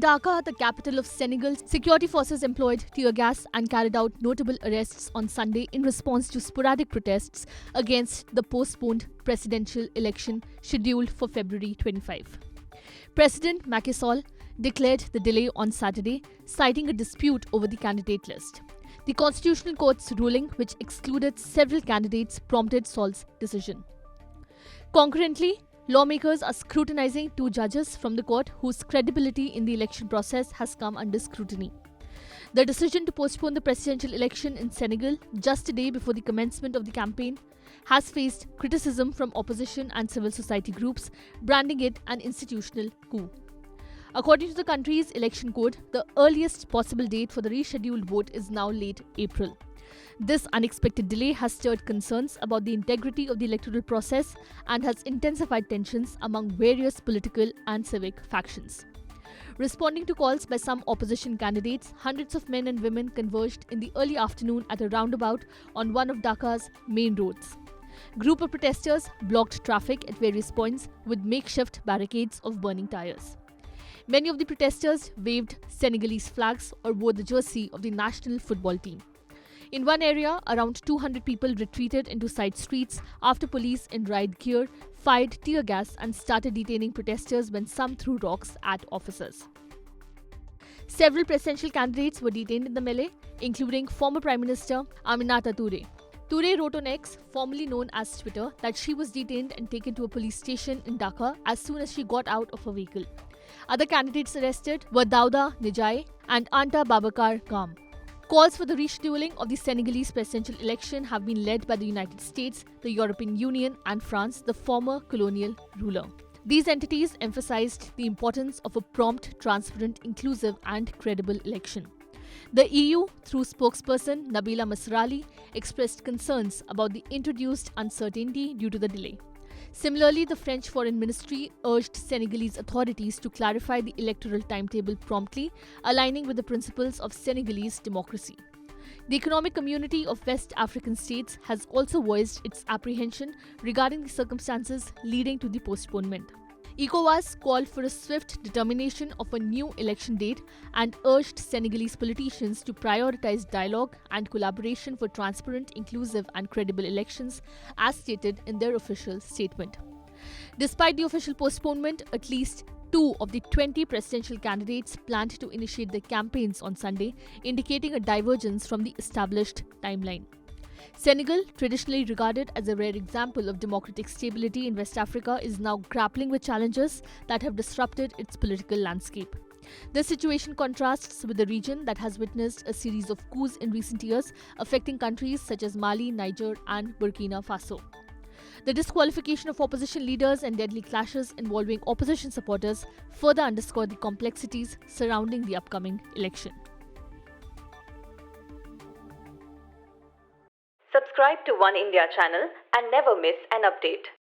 Dakar, the capital of Senegal, security forces employed tear gas and carried out notable arrests on Sunday in response to sporadic protests against the postponed presidential election scheduled for February 25. President Macky Sall declared the delay on Saturday, citing a dispute over the candidate list. The Constitutional Court's ruling, which excluded several candidates, prompted Sall's decision. Concurrently, lawmakers are scrutinizing two judges from the court whose credibility in the election process has come under scrutiny. The decision to postpone the presidential election in Senegal just a day before the commencement of the campaign has faced criticism from opposition and civil society groups, branding it an institutional coup. According to the country's election code, the earliest possible date for the rescheduled vote is now late April. This unexpected delay has stirred concerns about the integrity of the electoral process and has intensified tensions among various political and civic factions. Responding to calls by some opposition candidates, hundreds of men and women converged in the early afternoon at a roundabout on one of Dakar's main roads. Group of protesters blocked traffic at various points with makeshift barricades of burning tires. Many of the protesters waved Senegalese flags or wore the jersey of the national football team. In one area, around 200 people retreated into side streets after police in riot gear fired tear gas and started detaining protesters when some threw rocks at officers. Several presidential candidates were detained in the melee, including former Prime Minister Aminata Touré. Touré wrote on X, formerly known as Twitter, that she was detained and taken to a police station in Dakar as soon as she got out of her vehicle. Other candidates arrested were Dauda Nijai and Anta Babakar Gam. Calls for the rescheduling of the Senegalese presidential election have been led by the United States, the European Union and France, the former colonial ruler. These entities emphasized the importance of a prompt, transparent, inclusive and credible election. The EU, through spokesperson Nabila Masrali, expressed concerns about the introduced uncertainty due to the delay. Similarly, the French Foreign Ministry urged Senegalese authorities to clarify the electoral timetable promptly, aligning with the principles of Senegalese democracy. The Economic Community of West African States has also voiced its apprehension regarding the circumstances leading to the postponement. ECOWAS called for a swift determination of a new election date and urged Senegalese politicians to prioritize dialogue and collaboration for transparent, inclusive and credible elections, as stated in their official statement. Despite the official postponement, at least 2 of the 20 presidential candidates planned to initiate their campaigns on Sunday, indicating a divergence from the established timeline. Senegal, traditionally regarded as a rare example of democratic stability in West Africa, is now grappling with challenges that have disrupted its political landscape. This situation contrasts with the region that has witnessed a series of coups in recent years, affecting countries such as Mali, Niger, and Burkina Faso. The disqualification of opposition leaders and deadly clashes involving opposition supporters further underscore the complexities surrounding the upcoming election. Subscribe to Oneindia channel and never miss an update.